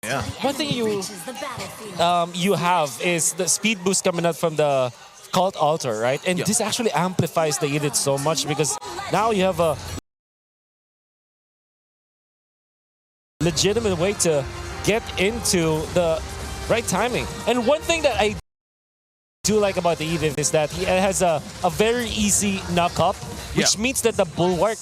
Yeah. One thing you have is the speed boost coming out from the Cult Altar, right? And this actually amplifies the Edith so much because now you have a legitimate way to get into the right timing. And one thing that I do like about the Edith is that he has a very easy knock-up, which means that the Bulwark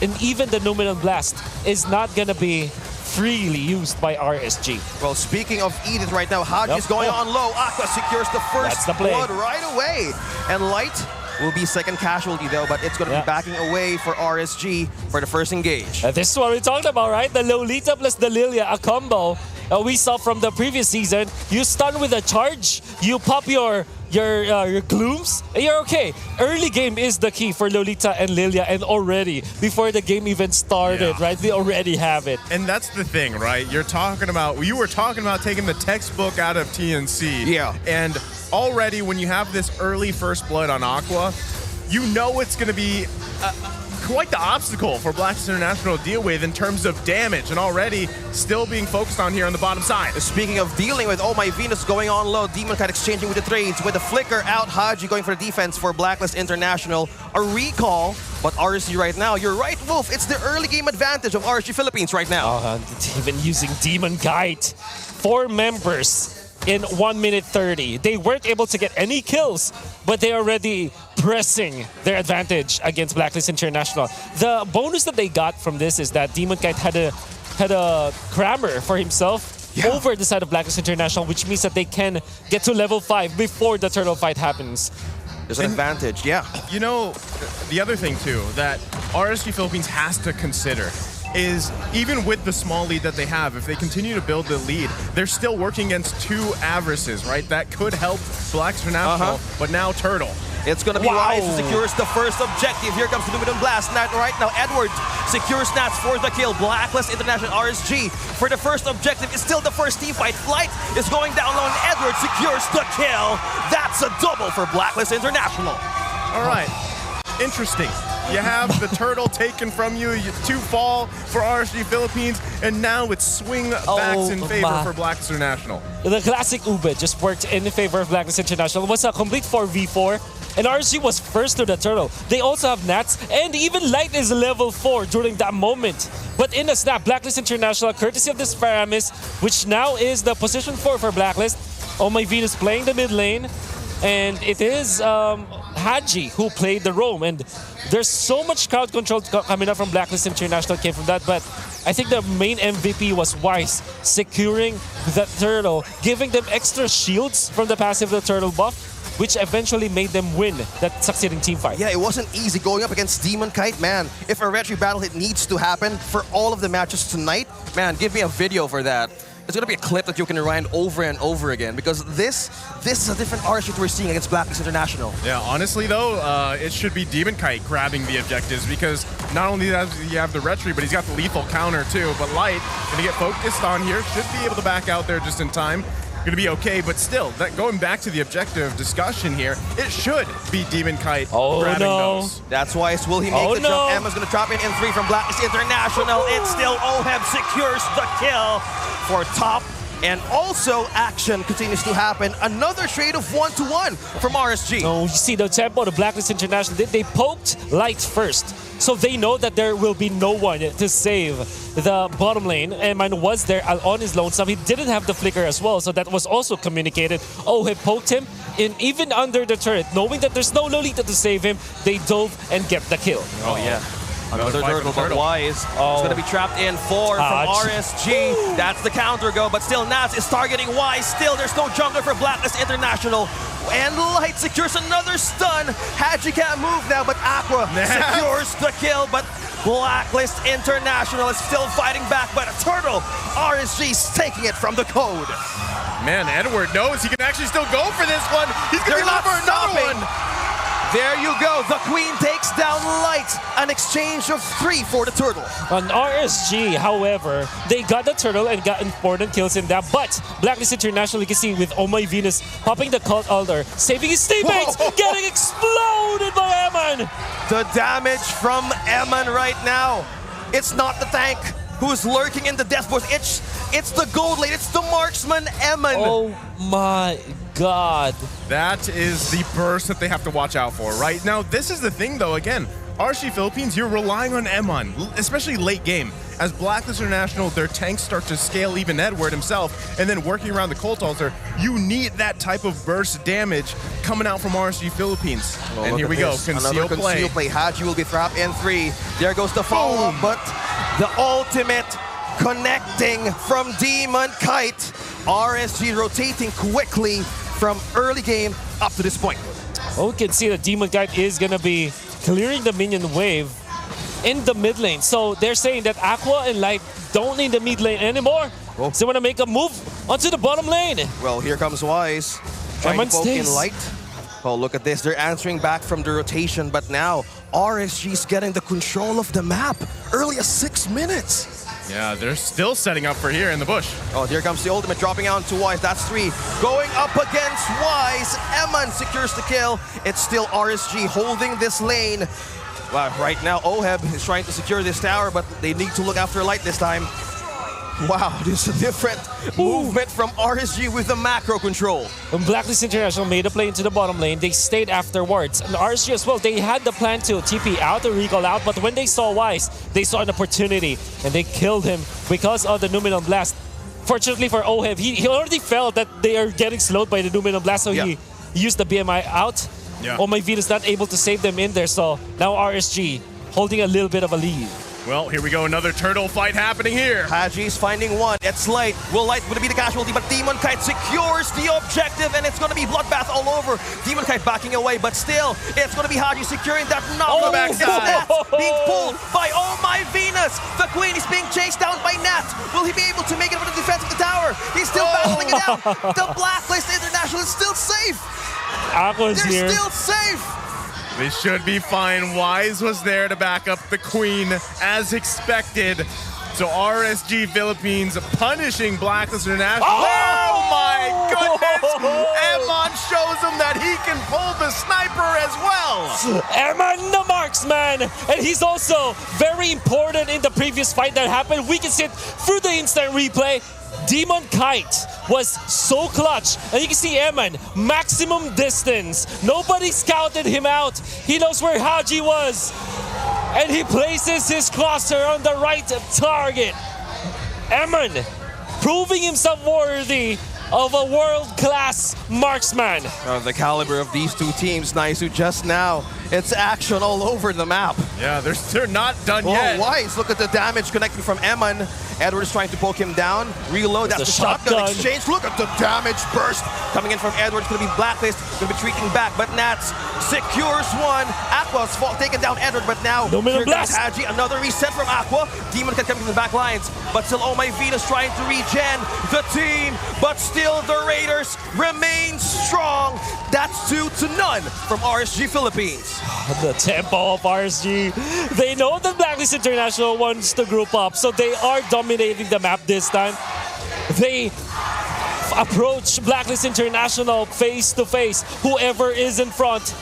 and even the Numinal Blast is not going to be freely used by RSG. Well, speaking of Edith right now, Haji is going on low. Aqua secures the first blood right away. And Light will be second casualty though, but it's going to be backing away for RSG for the first engage. This is what we talked about, right? The Lolita plus the Lilia, a combo we saw from the previous season. You stun with a charge, you pop your glooms, and you're okay. Early game is the key for Lolita and Lilia, and already, before the game even started, right, we already have it. And that's the thing, right? You were talking about taking the textbook out of TNC. Yeah. And already when you have this early first blood on Aqua, you know it's going to be quite the obstacle for BLACKLIST International to deal with in terms of damage, and already still being focused on here on the bottom side. Speaking of dealing with, oh my Venus going on low, Demon Knight exchanging with the trades, with the flicker out, Haji going for the defense for BLACKLIST International. A recall, but RSG right now, you're right, Wolf, it's the early game advantage of RSG Philippines right now. Even using Demon Guide. 4 members in 1 minute 30. They weren't able to get any kills, but they already pressing their advantage against BLACKLIST International. The bonus that they got from this is that Demon Knight had a crammer for himself over the side of BLACKLIST International, which means that they can get to level 5 before the turtle fight happens. There's an advantage, You know, the other thing too that RSG Philippines has to consider is even with the small lead that they have, if they continue to build the lead, they're still working against 2 Avarices, right? That could help BLACKLIST International, but now Turtle. It's going to be Wise who secures the first objective. Here comes the Numinal Blast. Right now, Edward secures Nats for the kill. BLACKLIST International RSG for the first objective. It's still the first team fight. Flight is going down low, and Edward secures the kill. That's a double for BLACKLIST International. All right. Interesting. You have the turtle taken from you, 2 fall for RSG Philippines, and now it's swing backs in favor for BLACKLIST International. The classic Ube just worked in favor of BLACKLIST International. It was a complete 4v4, and RSG was first to the turtle. They also have Nats, and even Light is level 4 during that moment. But in a snap, BLACKLIST International, courtesy of this Paramis, which now is the position 4 for BLACKLIST. Oh my Venus playing the mid lane, and it is Haji who played the roam, and there's so much crowd control coming up from BLACKLIST International came from that, but I think the main MVP was Wise, securing the turtle, giving them extra shields from the passive of the turtle buff, which eventually made them win that succeeding team fight. Yeah, it wasn't easy going up against Demon Kite, man. If a retry battle hit needs to happen for all of the matches tonight, man, give me a video for that. It's going to be a clip that you can rewind over and over again, because this is a different RSG that we're seeing against BLACKLIST International. Yeah, honestly though, it should be Demon Kite grabbing the objectives, because not only does he have the retry, but he's got the lethal counter too. But Light, going to get focused on here, should be able to back out there just in time. Going to be okay, but still, going back to the objective discussion here, it should be Demon Kite grabbing those. That's why will he make the jump? Emma's going to drop in 3 from BLACKLIST International. It's still Oheb secures the kill for top. And also, action continues to happen. Another trade of 1-to-1 from RSG. Oh, you see the tempo, the BLACKLIST International, they poked Light first. So they know that there will be no one to save the bottom lane. Eman was there on his lonesome. He didn't have the flicker as well, so that was also communicated. Oh, he poked him in even under the turret. Knowing that there's no Lolita to save him, they dove and get the kill. Oh, yeah. Another turtle, but Wise is going to be trapped in 4 from RSG. That's the counter go, but still Nats is targeting Wise. Still, there's no jungler for BLACKLIST International. And Light secures another stun. Haji can't move now, but Aqua secures the kill. But BLACKLIST International is still fighting back, but a turtle, RSG's taking it from the code. Man, Edward knows he can actually still go for this one. He's going to go for another one. There you go. The Queen takes down Light. An exchange of 3 for the turtle. On RSG, however, they got the turtle and got important kills in that. But BLACKLIST International, you can see with Oh My Venus popping the Cult Altar, saving his teammates, getting exploded by Eman. The damage from Eman right now. It's not the tank. who's lurking in the death bush. It's the gold lane. It's the marksman, Eman. Oh my God. That is the burst that they have to watch out for. Right now, this is the thing, though, again. RSG Philippines, you're relying on Eman, especially late game. As BLACKLIST International, their tanks start to scale even Edward himself, and then working around the Colt Altar, you need that type of burst damage coming out from RSG Philippines. Oh, and here we go, conceal play. Haji will be trapped in 3. There goes the follow-up, but the ultimate connecting from Demon Kite. RSG rotating quickly from early game up to this point. Oh, we can see that Demon Kite is going to be clearing the minion wave in the mid lane. So they're saying that Aqua and Light don't need the mid lane anymore. Oh. So they want to make a move onto the bottom lane. Well, here comes Wise. Trying to poke in Light. Oh, look at this. They're answering back from the rotation, but now RSG's getting the control of the map. Early as 6 minutes. Yeah, they're still setting up for here in the bush. Oh, here comes the ultimate dropping out to Wise. That's 3. Going up against Wise. Eman secures the kill. It's still RSG holding this lane. Well, right now, Oheb is trying to secure this tower, but they need to look after Light this time. Wow, this is a different movement from RSG with the macro control. When BLACKLIST International made a play into the bottom lane, they stayed afterwards. And RSG as well, they had the plan to TP out or recall out, but when they saw Wise, they saw an opportunity and they killed him because of the Numinum Blast. Fortunately for Oheb, he already felt that they are getting slowed by the Numinum Blast, so he used the BMI out. Yeah. Oh, my Venus not able to save them in there, so now RSG holding a little bit of a lead. Well, here we go, another turtle fight happening here. Haji's finding one. It's Light. Light would be the casualty, but Demon Kite secures the objective, and it's going to be bloodbath all over. Demon Kite backing away, but still, it's going to be Haji securing that knockback. Nats being pulled by Oh My Venus. The Queen is being chased down by Nats. Will he be able to make it over the defense of the tower? He's still battling it out. The BLACKLIST International is still safe. Aqua's They're here. still safe. They should be fine. Wise was there to back up the Queen as expected. So RSG Philippines punishing BLACKLIST International. Oh my goodness! Eman shows him that he can pull the sniper as well. Eman the marksman, and he's also very important in the previous fight that happened. We can see it through the instant replay. Demon Kite was so clutch, and you can see Eman, maximum distance. Nobody scouted him out. He knows where Haji was, and he places his crosshair on the right target. Eman proving himself worthy of a world-class marksman. The caliber of these two teams, Naisu, just now, it's action all over the map. Yeah, they're not done yet. Wise, look at the damage connecting from Eman. Edward is trying to poke him down. Reload, that's the shotgun exchange. Look at the damage burst coming in from Edward. It's going to be BLACKLIST, going to be tweaking back, but Nats secures one. Aqua's taken down Edward, but now here comes Haji. Another reset from Aqua. Demon Kite coming from the back lines, but still Oh My Venus trying to regen the team, but still the Raiders remain strong. That's 2-0 from RSG Philippines. The tempo of RSG. They know that BLACKLIST International wants to group up, so they are dominating the map this time. They approach BLACKLIST International face to face. Whoever is in front,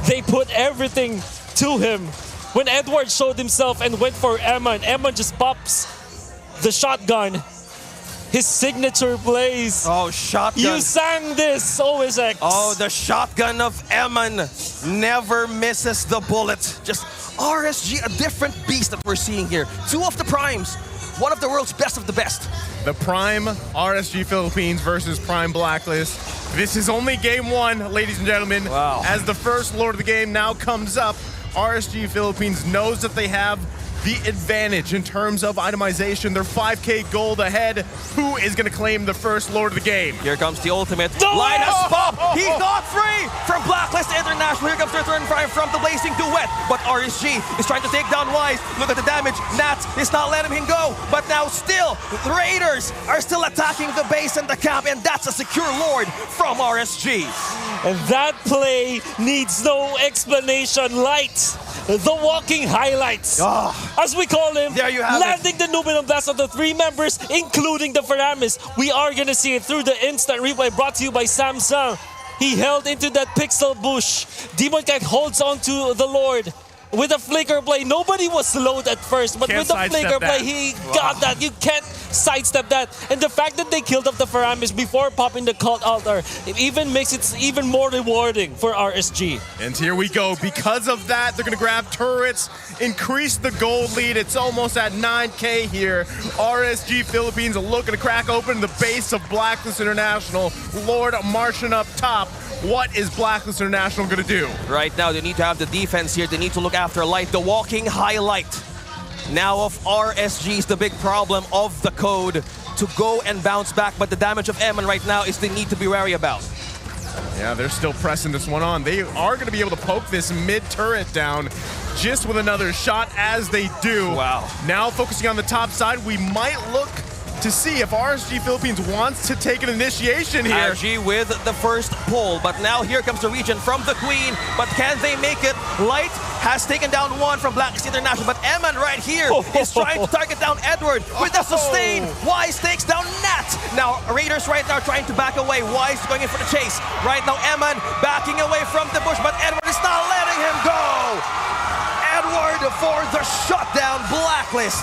they put everything to him. When Edward showed himself and went for Eman, Eman just pops the shotgun. His signature plays. Oh, shotgun. You sang this, OSX. Oh, the shotgun of Eman never misses the bullet. Just RSG, a different beast that we're seeing here. 2 of the primes, one of the world's best of the best. The Prime RSG Philippines versus Prime BLACKLIST. This is only game 1, ladies and gentlemen. Wow. As the first Lord of the game now comes up, RSG Philippines knows that they have the advantage in terms of itemization. They're 5K gold ahead. Who is going to claim the first Lord of the game? Here comes the ultimate. Linus Pop. He got free from BLACKLIST International. Here comes their turn prime from the Blazing Duet. But RSG is trying to take down Wise. Look at the damage. Nats is not letting him go. But now still, the Raiders are still attacking the base and the camp. And that's a secure Lord from RSG. And that play needs no explanation. Light, the walking highlights, as we call him, there you have landing the Numinum Blast of the 3 members, including the Feramis. We are going to see it through the instant replay brought to you by Samsung. He held into that pixel bush. Demon Kite holds on to the Lord. with the flicker play, nobody was slowed at first, but Can't with the flicker sidestep that. play, he got that. You can't sidestep that. And the fact that they killed off the Faramis before popping the cult altar, it even makes it even more rewarding for RSG. And here we go. Because of that, they're going to grab turrets, increase the gold lead. It's almost at 9K here. RSG Philippines are looking to crack open the base of Blacklist International. Lord marching up top. What is Blacklist International going to do? Right now, they need to have the defense here. They need to look after Light, the walking highlight. Now of RSG is the big problem of the code to go and bounce back, but the damage of Eman right now is they need to be wary about. Yeah, they're still pressing this one on. They are going to be able to poke this mid-turret down just with another shot as they do. Wow. Now focusing on the top side, we might look to see if RSG Philippines wants to take an initiation here. RSG with the first pull, but now here comes the region from the Queen, but can they make it? Light has taken down one from Blacklist International, but Eman right here is trying to target down Edward with the sustain. Wise takes down Nat. Now Raiders right now trying to back away. Wise going in for the chase. Right now Eman backing away from the bush, but Edward is not letting him go. Edward for the shutdown. Blacklist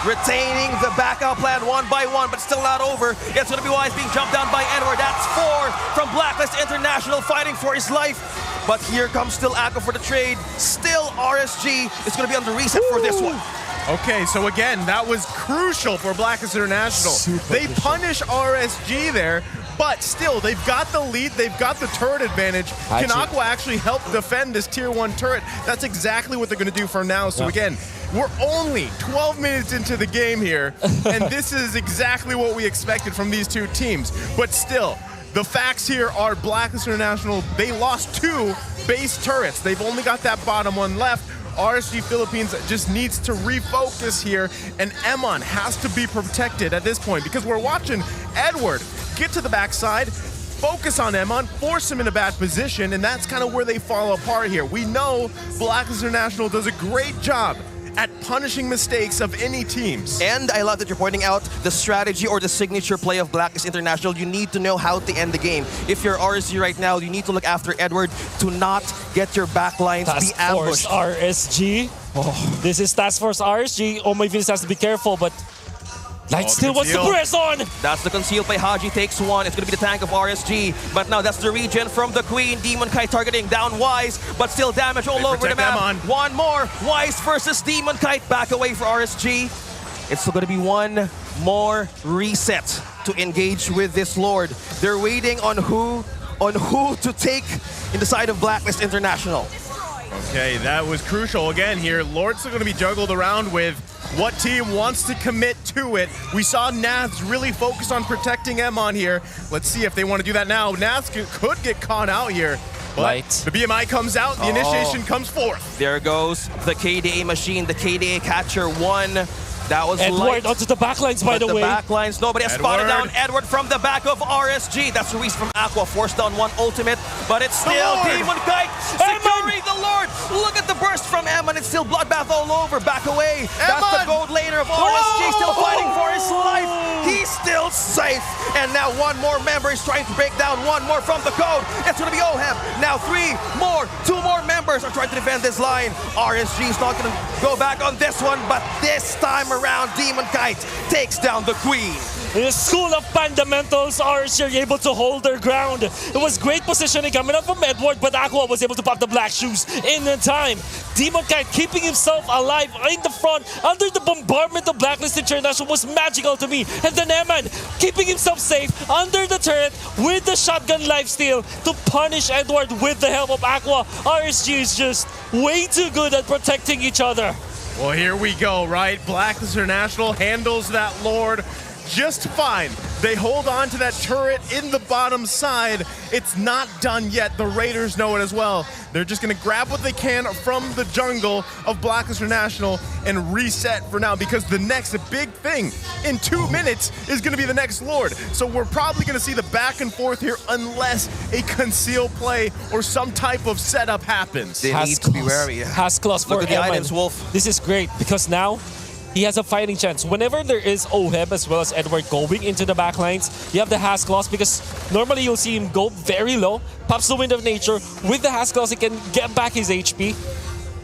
retaining the backup plan one by one, but still not over. It's going to be Wise being jumped down by Edward. That's 4 from Blacklist International fighting for his life. But here comes still Aqua for the trade. Still RSG is going to be on the reset for this one. Okay, so again, that was crucial for Blacklist International. They punish RSG there, but still, they've got the lead, they've got the turret advantage. Can Aqua actually help defend this tier 1 turret? That's exactly what they're going to do for now. So again, we're only 12 minutes into the game here, and this is exactly what we expected from these two teams. But still, the facts here are Blacklist International, they lost 2 base turrets. They've only got that bottom one left. RSG Philippines just needs to refocus here, and Eman has to be protected at this point because we're watching Edward get to the backside, focus on Eman, force him in a bad position, and that's kind of where they fall apart here. We know Blacklist International does a great job at punishing mistakes of any teams. And I love that you're pointing out the strategy or the signature play of Blacklist International. You need to know how to end the game. If you're RSG right now, you need to look after Edward to not get your backlines be ambushed. Task Force RSG. This is Task Force RSG. Oh my goodness, has to be careful, but Light still wants to press on. That's the conceal play. Haji takes one. It's going to be the tank of RSG. But now that's the regen from the Queen. Demon Kite targeting down Wise, but still damage all over the map. One more. Wise versus Demon Kite. Back away for RSG. It's still going to be one more reset to engage with this Lord. They're waiting on who to take in the side of Blacklist International. Okay, that was crucial again here. Lord's still going to be juggled around with what team wants to commit to it. We saw Naz really focus on protecting Eman here. Let's see if they want to do that now. Naz could get caught out here. But the BMI comes out, the initiation comes forth. There goes the KDA machine, the KDA catcher 1. That was Edward onto the backlines, by the way. The backlines, nobody has spotted down Edward from the back of RSG. That's the reason from Aqua, forced down one ultimate, but it's still Demon Kite securing the Lord. Look at the burst from Eman. It's still bloodbath all over. Back away. That's the gold laner of RSG, still fighting for his life. He's still safe. And now one more member is trying to break down one more from the code. It's going to be Oheb. Now 3 more, 2 more members are trying to defend this line. RSG is not going to go back on this one, but this time around, Demon Kite takes down the Queen. In the School of Fundamentals, RSG are able to hold their ground. It was great positioning coming up from Edward, but Aqua was able to pop the black shoes in the time. Demon Kite keeping himself alive in the front under the bombardment of Blacklist International was magical to me. And then Eman keeping himself safe under the turret with the shotgun lifesteal to punish Edward with the help of Aqua. RSG is just way too good at protecting each other. Well, here we go, right? Blacklist International handles that Lord just fine. They hold on to that turret in the bottom side. It's not done yet. The Raiders know it as well. They're just going to grab what they can from the jungle of Blacklist International and reset for now, because the next big thing in 2 minutes is going to be the next Lord. So we're probably going to see the back and forth here unless a conceal play or some type of setup happens. They need to be wary. Has-claws for Look at the Eman. items, Wolf. This is great because now he has a fighting chance. Whenever there is Oheb as well as Edward going into the backlines, you have the Has-claws because normally you'll see him go very low, pops the Wind of Nature. With the Has-claws, he can get back his HP.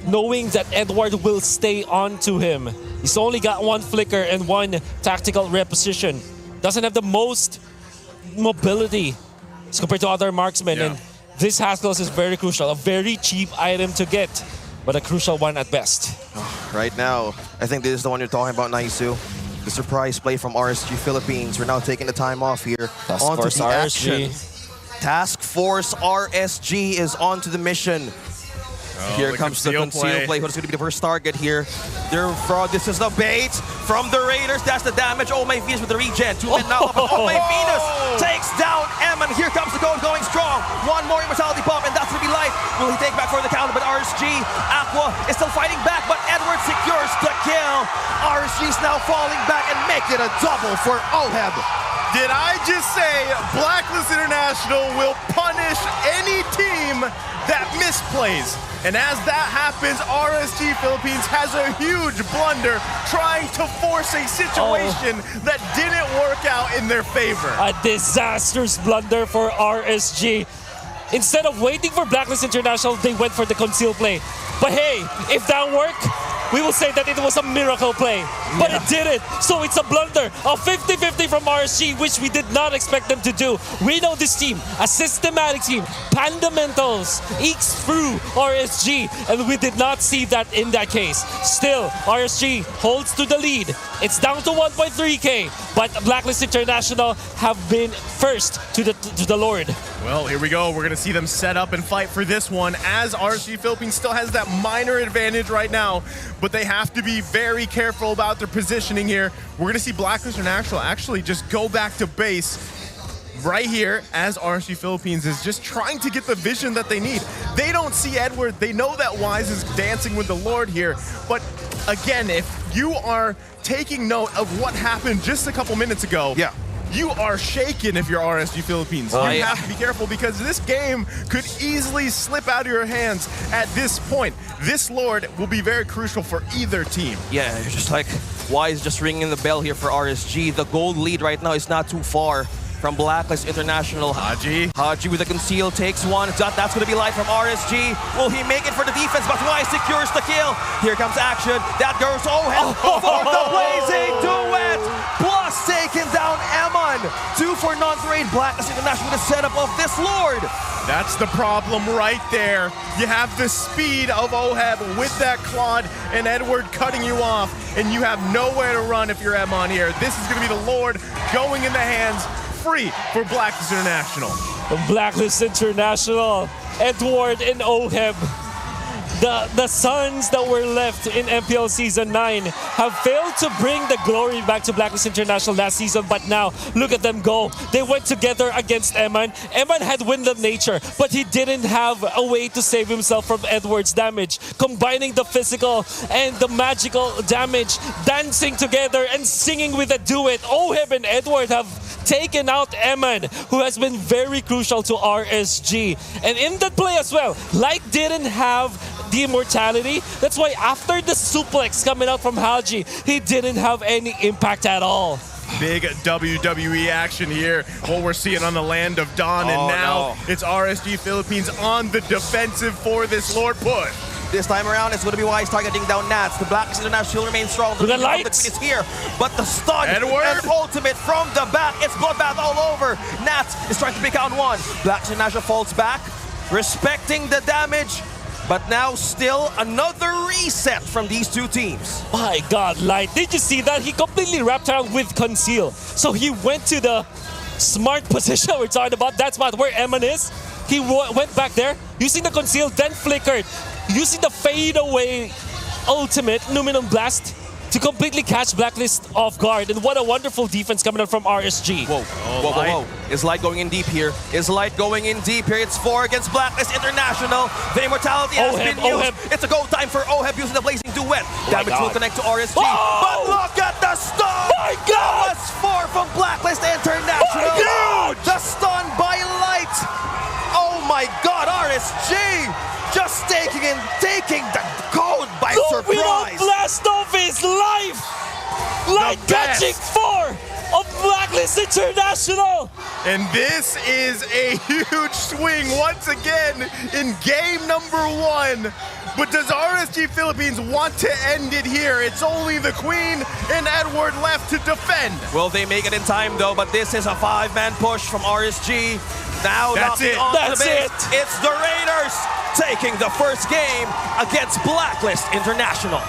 knowing that Edward will stay on to him. He's only got one flicker and one tactical reposition. Doesn't have the most mobility as compared to other marksmen. Yeah. And this Haskell's is very crucial. A very cheap item to get, but a crucial one at best. Right now, I think this is the one you're talking about, Naisu. The surprise play from RSG Philippines. We're now taking the time off here. Task onto Force the RSG. action. Task Force RSG is onto the mission. Here comes the conceal play. Who's going to be the first target here? This is the bait from the Raiders. That's the damage. Oh my Venus with the regen. 2 men now. Oh my Venus takes down M, and here comes the goal going strong. One more immortality pump, and that's going to be life. Will he take back for the counter? But RSG, Aqua is still fighting back, but Edward secures the kill. RSG is now falling back and make it a double for Oheb. Did I just say Blacklist International will punish any team that misplays? And as that happens, RSG Philippines has a huge blunder trying to force a situation that didn't work out in their favor. A disastrous blunder for RSG. Instead of waiting for Blacklist International, they went for the conceal play. But hey, if that worked, we will say that it was a miracle play. But it didn't. So it's a blunder. A 50-50 from RSG, which we did not expect them to do. We know this team, a systematic team. Fundamentals ekes through RSG, and we did not see that in that case. Still, RSG holds to the lead. It's down to 1.3K, but Blacklist International have been first to the Lord. Well, here we go. We're going to see them set up and fight for this one, as RSG Philippines still has that minor advantage right now, but they have to be very careful about their positioning here. We're going to see Blacklist International actually just go back to base right here, as RSG Philippines is just trying to get the vision that they need. They don't see Edward. They know that Wise is dancing with the Lord here, but again, if you are taking note of what happened just a couple minutes ago, you are shaken if you're RSG Philippines. You have to be careful, because this game could easily slip out of your hands at this point. This Lord will be very crucial for either team. Yeah, you're just like, Wise just ringing the bell here for RSG. The gold lead right now is not too far from Blacklist International. Haji with a conceal takes one. That's going to be life from RSG. Will he make it for the defense? But Wise secures the kill. Here comes action. That goes Oheb for the blazing duet. Plus taking down Eman. 2 for non-3. Blacklist International with the setup of this Lord. That's the problem right there. You have the speed of Oheb with that Claude and Edward cutting you off, and you have nowhere to run if you're Eman here. This is going to be the Lord going in the hands free for Blacklist International. Blacklist International, Edward and Oheb, the sons that were left in MPL Season 9 have failed to bring the glory back to Blacklist International last season, but now look at them go. They went together against Eman. Eman had wind of nature, but he didn't have a way to save himself from Edward's damage. Combining the physical and the magical damage, dancing together and singing with a duet, Oheb and Edward have taken out Eman, who has been very crucial to RSG. And in that play as well, Light didn't have the immortality. That's why after the suplex coming out from Haji, he didn't have any impact at all. Big WWE action here, what we're seeing on the land of Dawn, and now it's RSG Philippines on the defensive for this Lord push. This time around, it's going to be Wise targeting down Nats. The Blacklist International remains strong. The light is here, but the stun Edward and ultimate from the back. It's bloodbath all over. Nats is trying to pick out one. Blacklist International falls back, respecting the damage, but now still another reset from these two teams. My God, Light, did you see that? He completely wrapped around with conceal. So he went to the smart position we're talking about. That's about where Eman is. He went back there, using the conceal, then flickered, using the fade away ultimate, Numinum Blast, to completely catch Blacklist off guard. And what a wonderful defense coming out from RSG. Whoa. Is Light going in deep here? Is Light going in deep here? It's 4 against Blacklist International. The immortality has been used. It's a go time for Oheb using the blazing duet. Damage will connect to RSG. But look at the stun! My God! That was 4 from Blacklist International. My God! The stun by Light. Oh my God, RSG just taking the code by surprise. Blast off his life. Light catching 4 of Blacklist International. And this is a huge swing once again in game number 1. but does RSG Philippines want to end it here? It's only the Queen and Edward left to defend. Will they make it in time though? But this is a 5-man push from RSG. Now That's knocking it. onto That's the base. it. It's the Raiders taking the first game against Blacklist International.